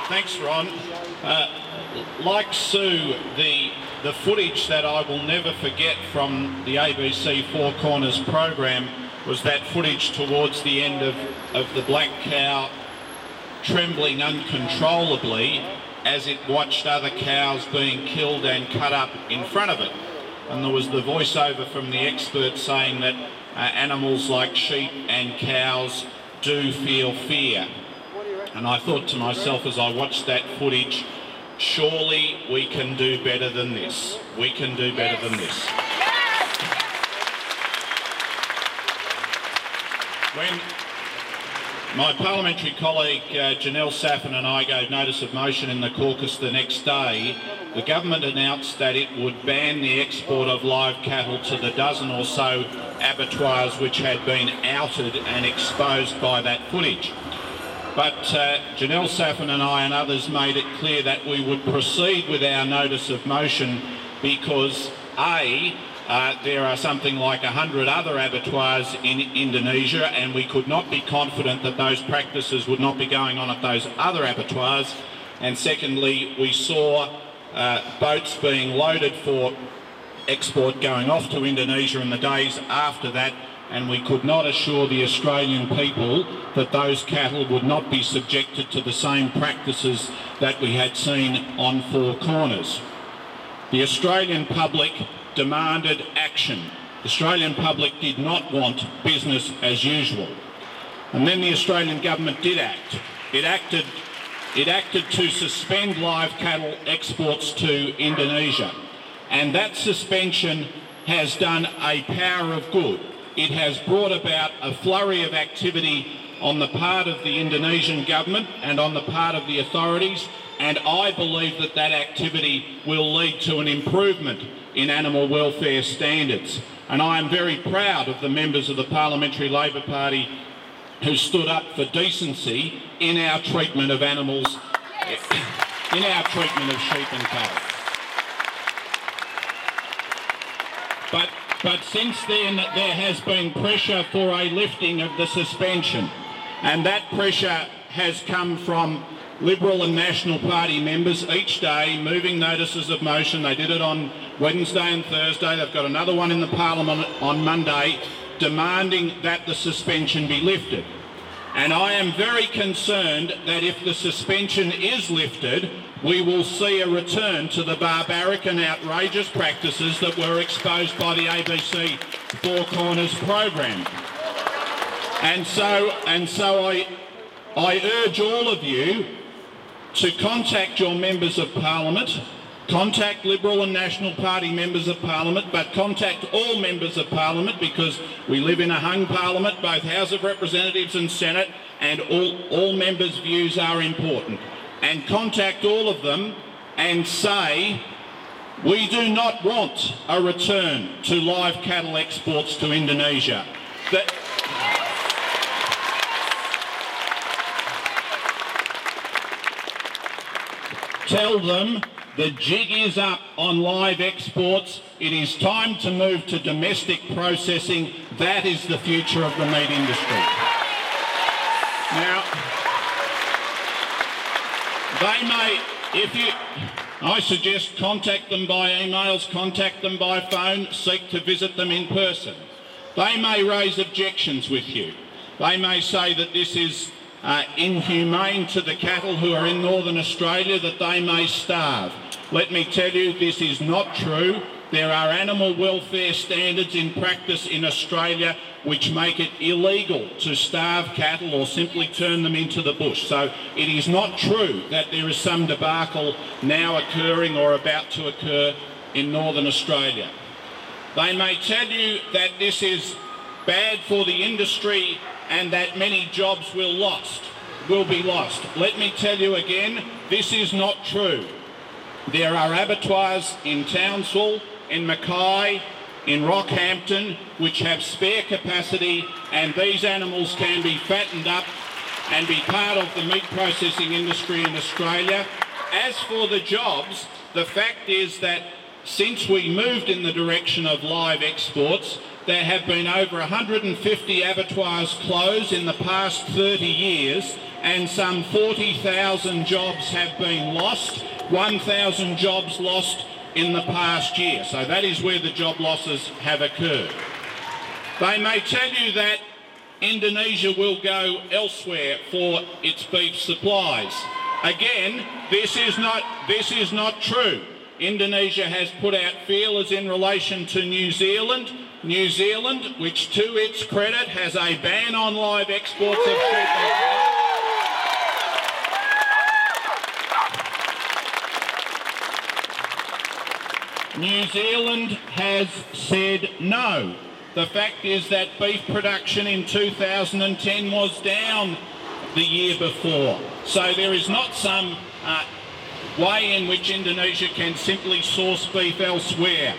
Thanks, Ron. Like Sue, the footage that I will never forget from the ABC Four Corners program was that footage towards the end of the black cow trembling uncontrollably as it watched other cows being killed and cut up in front of it. And there was the voiceover from the expert saying that animals like sheep and cows do feel fear. And I thought to myself as I watched that footage, surely we can do better than this. We can do better than this. When my parliamentary colleague Janelle Saffin and I gave notice of motion in the caucus the next day, the government announced that it would ban the export of live cattle to the dozen or so abattoirs which had been outed and exposed by that footage. But Janelle Saffin and I and others made it clear that we would proceed with our notice of motion because there are something like 100 other abattoirs in Indonesia, and we could not be confident that those practices would not be going on at those other abattoirs. And secondly, we saw boats being loaded for export going off to Indonesia in the days after that, and we could not assure the Australian people that those cattle would not be subjected to the same practices that we had seen on Four Corners. The Australian public demanded action. The Australian public did not want business as usual. And then the Australian government did act. It acted to suspend live cattle exports to Indonesia. And that suspension has done a power of good. It has brought about a flurry of activity on the part of the Indonesian government and on the part of the authorities, and I believe that that activity will lead to an improvement in animal welfare standards. And I am very proud of the members of the Parliamentary Labor Party who stood up for decency in our treatment of animals, in our treatment of sheep and cattle. But since then, there has been pressure for a lifting of the suspension, and that pressure has come from Liberal and National Party members each day moving notices of motion. They did it on Wednesday and Thursday. They've got another one in the Parliament on Monday demanding that the suspension be lifted. And I am very concerned that if the suspension is lifted, we will see a return to the barbaric and outrageous practices that were exposed by the ABC Four Corners program. And so I urge all of you to contact your members of Parliament, contact Liberal and National Party members of Parliament, but contact all members of Parliament, because we live in a hung Parliament, both House of Representatives and Senate, and all members' views are important. And contact all of them and say, we do not want a return to live cattle exports to Indonesia. Tell them the jig is up on live exports. It is time to move to domestic processing. That is the future of the meat industry. Now, I suggest contact them by emails, contact them by phone, seek to visit them in person. They may raise objections with you. They may say that this is inhumane to the cattle who are in Northern Australia, that they may starve. Let me tell you, this is not true. There are animal welfare standards in practice in Australia which make it illegal to starve cattle or simply turn them into the bush. So it is not true that there is some debacle now occurring or about to occur in Northern Australia. They may tell you that this is bad for the industry and that many jobs will be lost. Let me tell you again, this is not true. There are abattoirs in Townsville, in Mackay, in Rockhampton, which have spare capacity, and these animals can be fattened up and be part of the meat processing industry in Australia. As for the jobs, the fact is that since we moved in the direction of live exports, there have been over 150 abattoirs closed in the past 30 years, and some 40,000 jobs have been lost, 1,000 jobs lost in the past year. So that is where the job losses have occurred. They may tell you that Indonesia will go elsewhere for its beef supplies. Again, this is not true. Indonesia has put out feelers in relation to New Zealand. New Zealand, which to its credit has a ban on live exports of sheep and cattle. New Zealand has said no. The fact is that beef production in 2010 was down the year before. So there is not some way in which Indonesia can simply source beef elsewhere.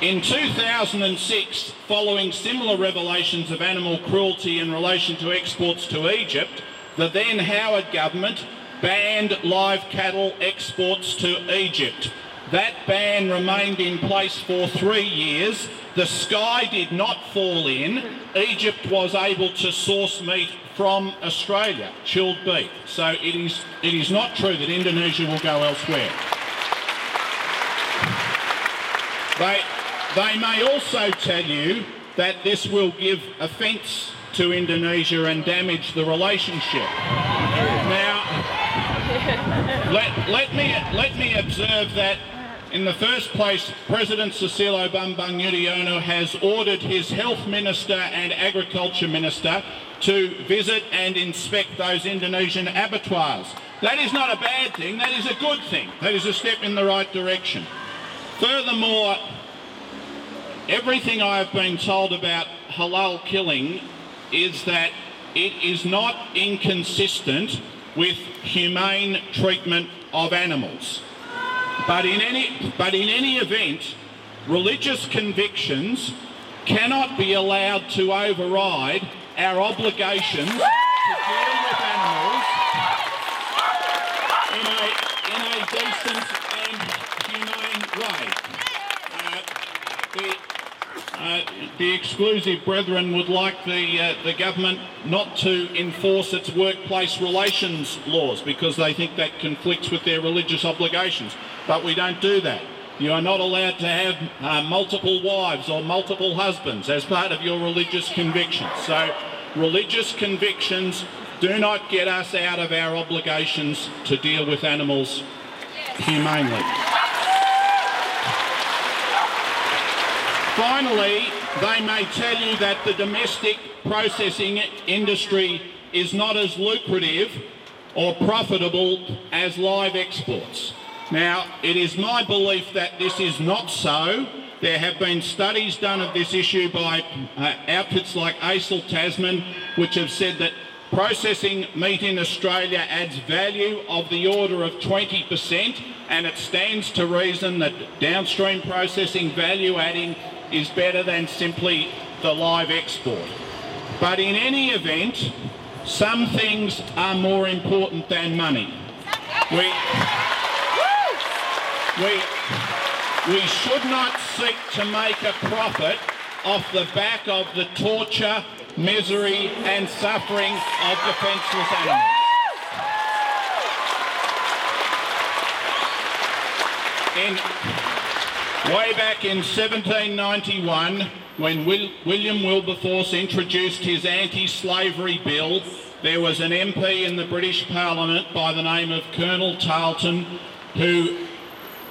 In 2006, following similar revelations of animal cruelty in relation to exports to Egypt, the then Howard government banned live cattle exports to Egypt. That ban remained in place for 3 years. The sky did not fall in. Egypt was able to source meat from Australia, chilled beef. So it is not true that Indonesia will go elsewhere. They may also tell you that this will give offence to Indonesia and damage the relationship. Now, let me observe that in the first place, President Susilo Bambang Yudhoyono has ordered his Health Minister and Agriculture Minister to visit and inspect those Indonesian abattoirs. That is not a bad thing, that is a good thing. That is a step in the right direction. Furthermore, everything I have been told about halal killing is that it is not inconsistent with humane treatment of animals. But in any event, religious convictions cannot be allowed to override our obligations to deal with animals in a decent and humane way. The exclusive brethren would like the government not to enforce its workplace relations laws because they think that conflicts with their religious obligations. But we don't do that. You are not allowed to have multiple wives or multiple husbands as part of your religious convictions. So religious convictions do not get us out of our obligations to deal with animals humanely. Finally, they may tell you that the domestic processing industry is not as lucrative or profitable as live exports. Now, it is my belief that this is not so. There have been studies done of this issue by outfits like ACIL Tasman, which have said that processing meat in Australia adds value of the order of 20%, and it stands to reason that downstream processing value adding is better than simply the live export. But in any event, some things are more important than money. We should not seek to make a profit off the back of the torture, misery and suffering of defenceless animals. Way back in 1791, when William Wilberforce introduced his anti-slavery bill, there was an MP in the British Parliament by the name of Colonel Tarleton who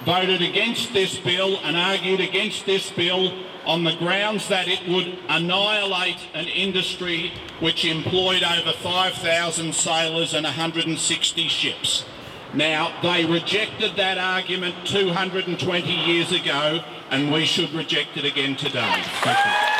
voted against this bill and argued against this bill on the grounds that it would annihilate an industry which employed over 5,000 sailors and 160 ships. Now, they rejected that argument 220 years ago, and we should reject it again today. Thank you.